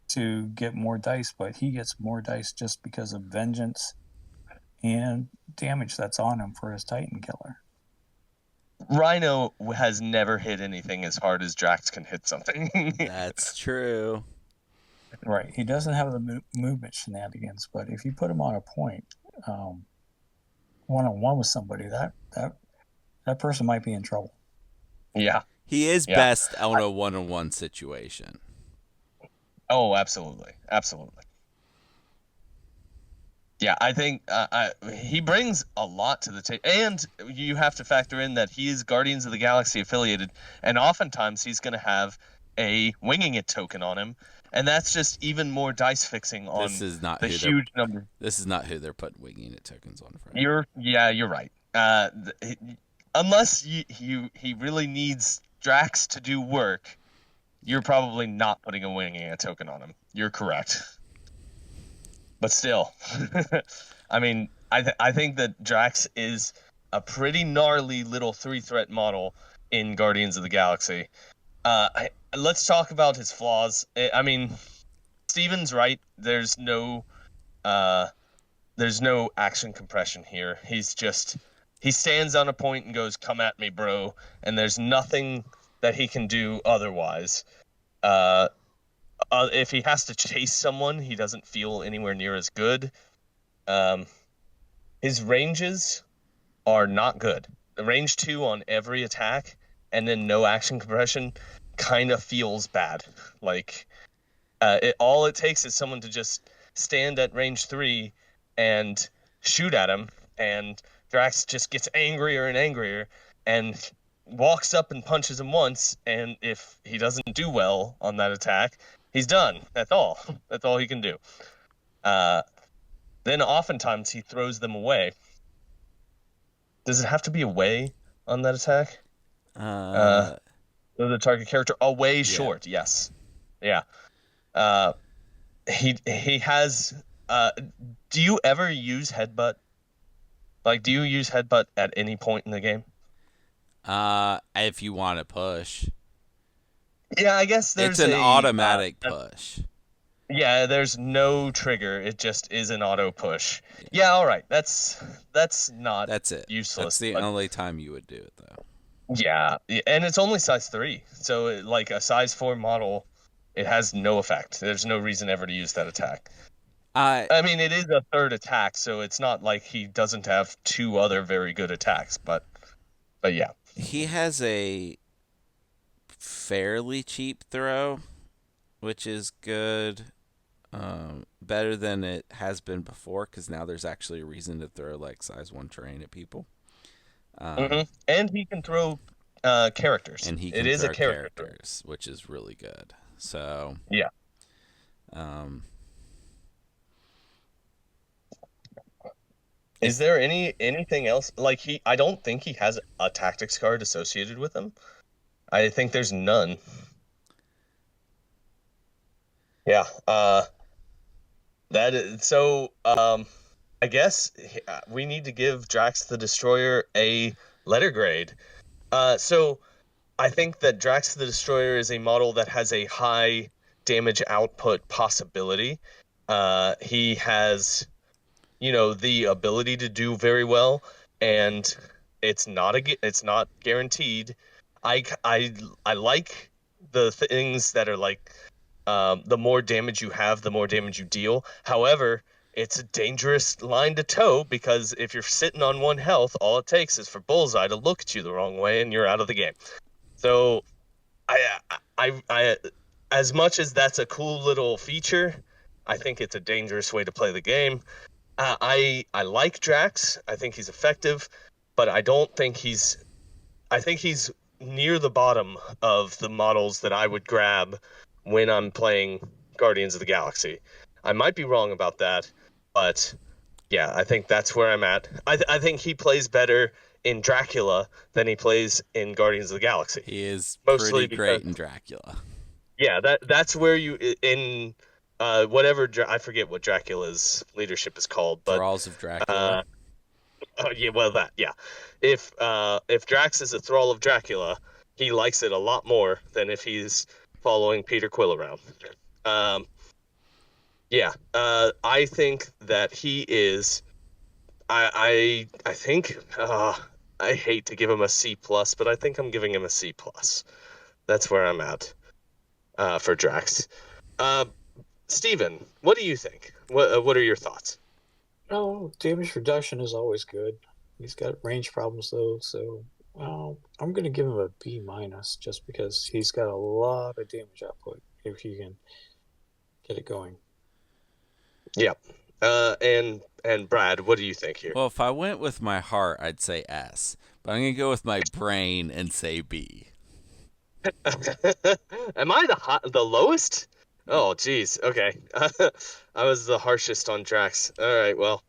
to get more dice, but he gets more dice just because of Vengeance and damage that's on him for his Titan Killer. Rhino has never hit anything as hard as Drax can hit something. That's true. Right. He doesn't have the movement shenanigans, but if you put him on a point, one-on-one with somebody, that person might be in trouble. Yeah. He is best on a one-on-one situation. Oh, absolutely. Absolutely. Yeah, I think he brings a lot to the table. And you have to factor in that he is Guardians of the Galaxy affiliated, and oftentimes he's going to have a Winging It token on him, and that's just even more dice fixing on the huge number. This is not who they're putting Winging It tokens on. You're right. Unless he really needs Drax to do work, you're probably not putting a winging token on him. You're correct. But still, I mean, I think that Drax is a pretty gnarly little 3-threat model in Guardians of the Galaxy. Let's talk about his flaws. I mean, Steven's right. There's no action compression here. He stands on a point and goes, "Come at me, bro," and there's nothing that he can do otherwise. If he has to chase someone, he doesn't feel anywhere near as good. His ranges are not good. The range 2 on every attack, and then no action compression, kind of feels bad. Like, all it takes is someone to just stand at range 3 and shoot at him, and Drax just gets angrier and angrier, and walks up and punches him once, and if he doesn't do well on that attack, he's done. That's all. That's all he can do. Then oftentimes he throws them away. Does it have to be away on that attack? The target character away short. Yes. Yeah. He has. Do you ever use headbutt? Like, do you use headbutt at any point in the game? If you want to push. Yeah, I guess it's an automatic push. Yeah, there's no trigger. It just is an auto push. Yeah, all right. That's not. That's it. Useless. That's the only time you would do it, though. Yeah, and it's only size 3, so like a size 4 model, it has no effect. There's no reason ever to use that attack. I mean, it is a third attack, so it's not like he doesn't have 2 other very good attacks, but yeah. He has a fairly cheap throw, which is good. Better than it has been before, because now there's actually a reason to throw like size 1 terrain at people. And he can throw characters. And he can throw characters, which is really good. So yeah. Is there anything else? Like, I don't think he has a tactics card associated with him. I think there's none. Yeah. That is so. I guess we need to give Drax the Destroyer a letter grade. So I think that Drax the Destroyer is a model that has a high damage output possibility. He has, the ability to do very well, and it's not guaranteed. I like the things that are like, the more damage you have, the more damage you deal. However, it's a dangerous line to toe, because if you're sitting on 1 health, all it takes is for Bullseye to look at you the wrong way and you're out of the game. So I as much as that's a cool little feature, I think it's a dangerous way to play the game. I like Drax. I think he's effective, but I think he's near the bottom of the models that I would grab when I'm playing Guardians of the Galaxy. I might be wrong about that, but yeah, I think that's where I'm at. I think he plays better in Dracula than he plays in Guardians of the Galaxy. He is mostly pretty great in Dracula. Yeah, that's where you in whatever I forget what Dracula's leadership is called, but Thralls of Dracula. Yeah, well if Drax is a Thrall of Dracula, he likes it a lot more than if he's following Peter Quill around. I think that he is. I think I hate to give him a C+, but I think I'm giving him a C+. That's where I'm at for Drax. Steven, what do you think? What are your thoughts? Oh, damage reduction is always good. He's got range problems though, so I'm gonna give him a B- just because he's got a lot of damage output if you can get it going. Yeah. And Brad, what do you think here? Well, if I went with my heart, I'd say S, but I'm gonna go with my brain and say B. Am I the lowest? Oh, geez. Okay. I was the harshest on Drax. All right. Well,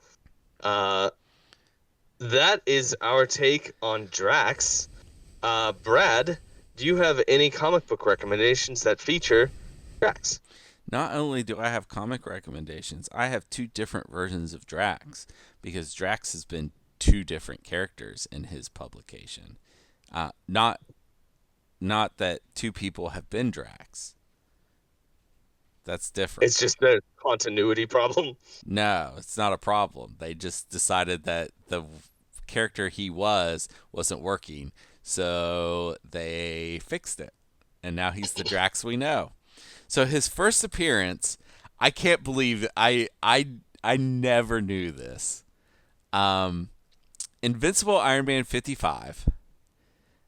that is our take on Drax. Brad, do you have any comic book recommendations that feature Drax? Not only do I have comic recommendations, I have two different versions of Drax because Drax has been two different characters in his publication. Not that two people have been Drax. That's different. It's just a continuity problem. No, it's not a problem. They just decided that the character he wasn't working, so they fixed it. And now he's the Drax we know. So his first appearance, I can't believe I never knew this. Invincible Iron Man 55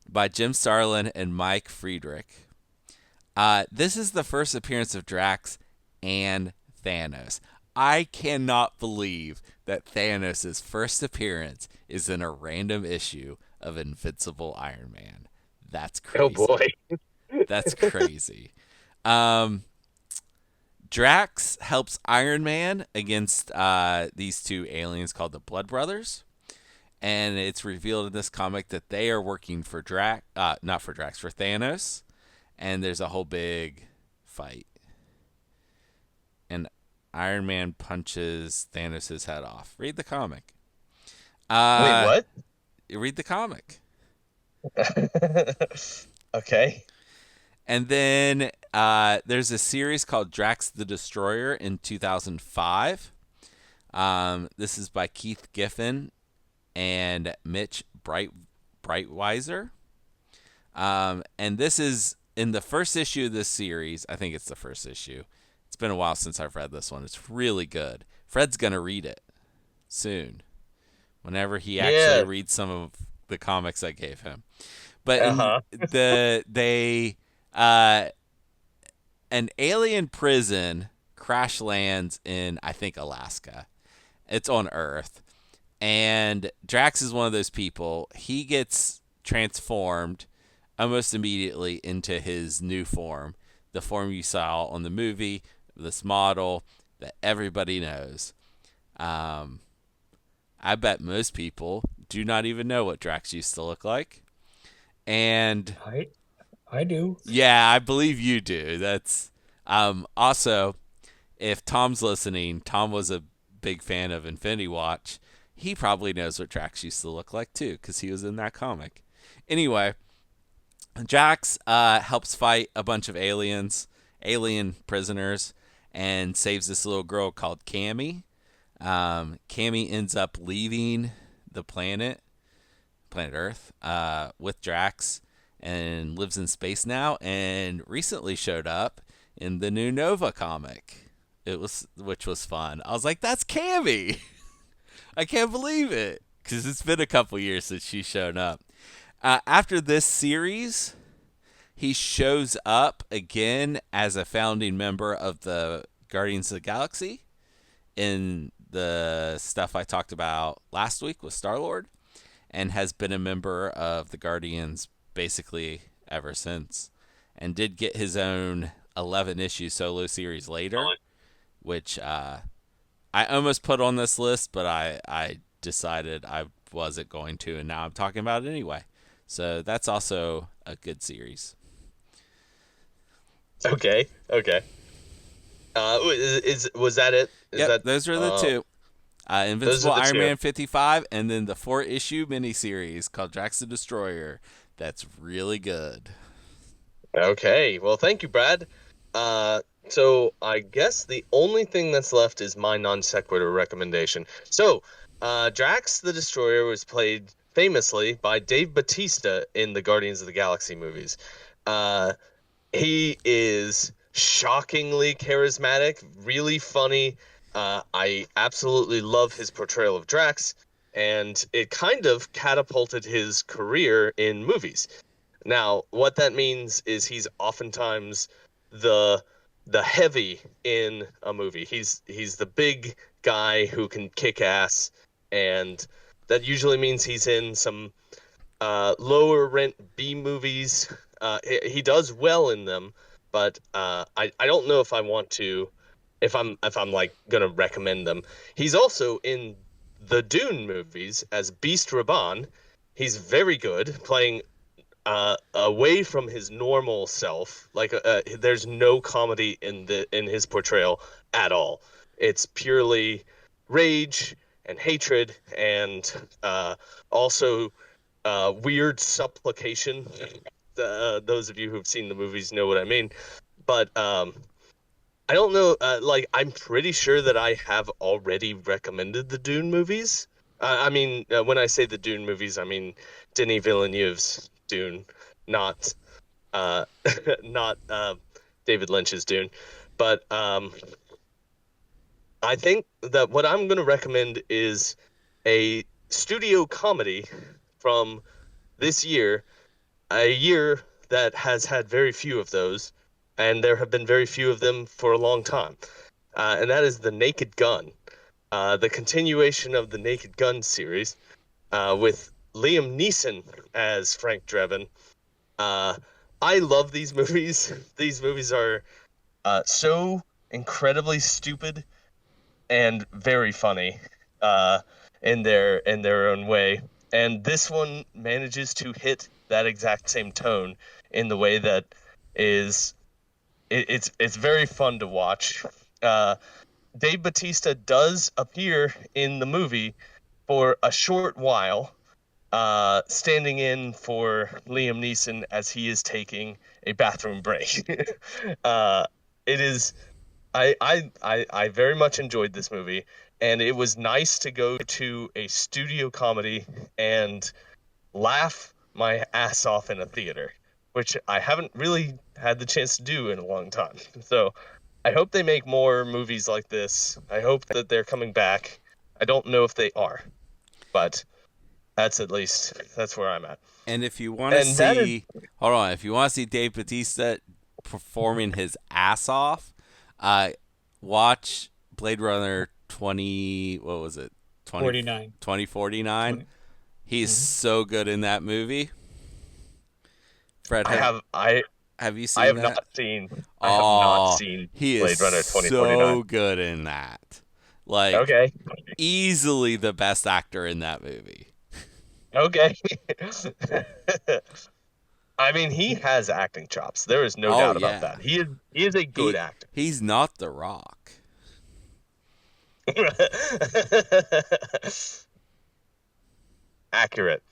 by Jim Starlin and Mike Friedrich. This is the first appearance of Drax and Thanos. I cannot believe that Thanos' first appearance is in a random issue of Invincible Iron Man. That's crazy. Oh boy. That's crazy. Drax helps Iron Man against these two aliens called the Blood Brothers. And it's revealed in this comic that they are working for not for Drax, for Thanos. And there's a whole big fight. And Iron Man punches Thanos' head off. Read the comic. Wait, what? Read the comic. Okay. And then there's a series called Drax the Destroyer in 2005. This is by Keith Giffen and Mitch Breitweiser. And this is in the first issue of this series. I think it's the first issue. It's been a while since I've read this one. It's really good. Fred's going to read it soon, whenever he actually reads some of the comics I gave him. But an alien prison crash lands in, I think, Alaska. It's on Earth. And Drax is one of those people. He gets transformed almost immediately into his new form, the form you saw on the movie, this model that everybody knows. I bet most people do not even know what Drax used to look like. And I do. Yeah, I believe you do. That's also, if Tom's listening, Tom was a big fan of Infinity Watch. He probably knows what Drax used to look like too, because he was in that comic. Anyway, Drax helps fight a bunch of alien prisoners, and saves this little girl called Cammy. Cammy ends up leaving the planet Earth, with Drax, and lives in space now, and recently showed up in the new Nova comic. Which was fun. I was like, that's Cammy. I can't believe it, because it's been a couple years since she showed up. After this series, he shows up again as a founding member of the Guardians of the Galaxy in the stuff I talked about last week with Star-Lord, and has been a member of the Guardians basically ever since, and did get his own 11-issue solo series later, which I almost put on this list, but I decided I wasn't going to, and now I'm talking about it anyway. So that's also a good series. Okay. Was that it? Those are the two. Invincible Iron Man 55, and then the 4-issue miniseries called Drax the Destroyer. That's really good. Okay. Well, thank you, Brad. So I guess the only thing that's left is my non sequitur recommendation. So, Drax the Destroyer was played famously by Dave Bautista in the Guardians of the Galaxy movies. He is shockingly charismatic, really funny. I absolutely love his portrayal of Drax, and it kind of catapulted his career in movies. Now, what that means is he's oftentimes the heavy in a movie. He's the big guy who can kick ass, and that usually means he's in some lower rent B movies. He does well in them, but I don't know if I want to, if I'm like gonna recommend them. He's also in the Dune movies as Beast Raban. He's very good, playing away from his normal self. Like there's no comedy in his portrayal at all. It's purely rage and hatred, and also weird supplication. Those of you who've seen the movies know what I mean. But I don't know. Like, I'm pretty sure that I have already recommended the Dune movies. I mean, when I say the Dune movies, I mean Denis Villeneuve's Dune, not uh, not David Lynch's Dune. But I think that what I'm going to recommend is a studio comedy from this year, a year that has had very few of those, and there have been very few of them for a long time. And that is The Naked Gun, the continuation of the Naked Gun series, with Liam Neeson as Frank Drebin. I love these movies. These movies are so incredibly stupid and very funny in their own way. And this one manages to hit that exact same tone in the way that is it's very fun to watch. Dave Bautista does appear in the movie for a short while, standing in for Liam Neeson as he is taking a bathroom break. It is I very much enjoyed this movie, and it was nice to go to a studio comedy and laugh my ass off in a theater, which I haven't really had the chance to do in a long time. So I hope they make more movies like this. I hope that they're coming back. I don't know if they are, but that's where I'm at. And if you want to see, hold on, if you want to see Dave Bautista performing his ass off, watch Blade Runner 2049. He's so good in that movie. Fred, have you seen that? I have not seen Blade Runner 2049. He is so good in that. Like, okay. Easily the best actor in that movie. Okay. I mean, he has acting chops. There is no doubt about that. He is a good actor. He's not The Rock. Accurate.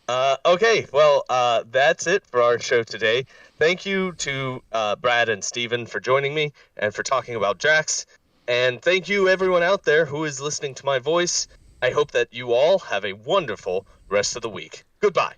Okay, well, that's it for our show today. Thank you to Brad and Steven for joining me and for talking about Drax. And thank you, everyone out there who is listening to my voice. I hope that you all have a wonderful rest of the week. Goodbye.